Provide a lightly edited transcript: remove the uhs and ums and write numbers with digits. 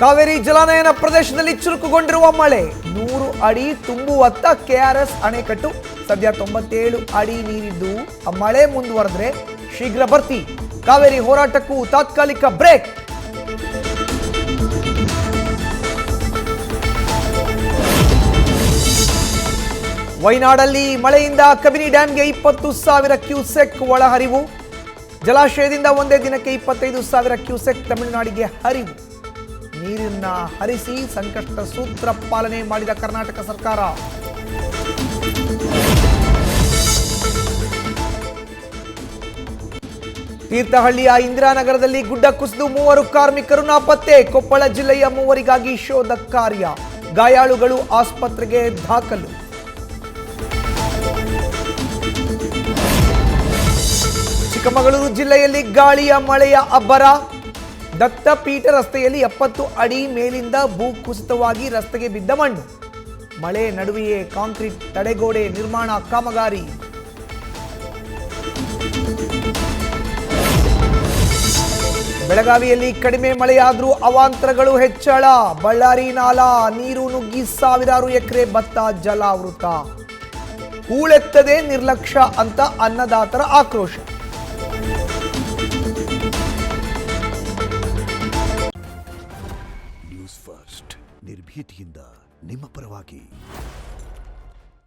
ಕಾವೇರಿ ಜಲಾನಯನ ಪ್ರದೇಶದಲ್ಲಿ ಚುರುಕುಗೊಂಡಿರುವ ಮಳೆ 100 ಅಡಿ ತುಂಬುವತ್ತ ಕೆಆರ್ಎಸ್ ಅಣೆಕಟ್ಟು ಸದ್ಯ 97 ಅಡಿ ನೀರಿದ್ದು ಮಳೆ ಮುಂದುವರೆದ್ರೆ ಶೀಘ್ರ ಭರ್ತಿ ಕಾವೇರಿ ಹೋರಾಟಕ್ಕೂ ತಾತ್ಕಾಲಿಕ ಬ್ರೇಕ್. ವಯನಾಡಲ್ಲಿ ಮಳೆಯಿಂದ ಕಬಿನಿ ಡ್ಯಾಂಗೆ 20,000 ಕ್ಯೂಸೆಕ್ ಒಳಹರಿವು. ಜಲಾಶಯದಿಂದ ಒಂದೇ ದಿನಕ್ಕೆ 25,000 ಕ್ಯೂಸೆಕ್ ತಮಿಳುನಾಡಿಗೆ ಹರಿವು. ನೀರನ್ನ ಹರಿಸಿ ಸಂಕಷ್ಟ ಸೂತ್ರ ಪಾಲನೆ ಮಾಡಿದ ಕರ್ನಾಟಕ ಸರ್ಕಾರ. ತೀರ್ಥಹಳ್ಳಿಯ ಇಂದಿರಾನಗರದಲ್ಲಿ ಗುಡ್ಡ ಕುಸಿದು 3 ಕಾರ್ಮಿಕರು ನಾಪತ್ತೆ. ಕೊಪ್ಪಳ ಜಿಲ್ಲೆಯ 3ವರಿಗಾಗಿ ಶೋಧ ಕಾರ್ಯ. ಗಾಯಾಳುಗಳು ಆಸ್ಪತ್ರೆಗೆ ದಾಖಲು. ಚಿಕ್ಕಮಗಳೂರು ಜಿಲ್ಲೆಯಲ್ಲಿ ಗಾಳಿಯ ಮಳೆಯ ಅಬ್ಬರ. ದತ್ತಪೀಠ ರಸ್ತೆಯಲ್ಲಿ 70 ಅಡಿ ಮೇಲಿಂದ ಭೂಕುಸಿತವಾಗಿ ರಸ್ತೆಗೆ ಬಿದ್ದ ಮಣ್ಣು. ಮಳೆ ನಡುವೆಯೇ ಕಾಂಕ್ರೀಟ್ ತಡೆಗೋಡೆ ನಿರ್ಮಾಣ ಕಾಮಗಾರಿ. ಬೆಳಗಾವಿಯಲ್ಲಿ ಕಡಿಮೆ ಮಳೆಯಾದರೂ ಅವಾಂತರಗಳು ಹೆಚ್ಚಳ. ಬಳ್ಳಾರಿ ನಾಲಾ ನೀರು ನುಗ್ಗಿ ಸಾವಿರಾರು ಎಕರೆ ಭತ್ತ ಜಲಾವೃತ. ಹೂಳೆತ್ತದೆ ನಿರ್ಲಕ್ಷ್ಯ ಅಂತ ಅನ್ನದಾತರ ಆಕ್ರೋಶ. ನ್ಯೂಸ್ ಫಸ್ಟ್ ನಿರ್ಭೀತಿಯಿಂದ ನಿಮ್ಮ ಪರವಾಗಿ.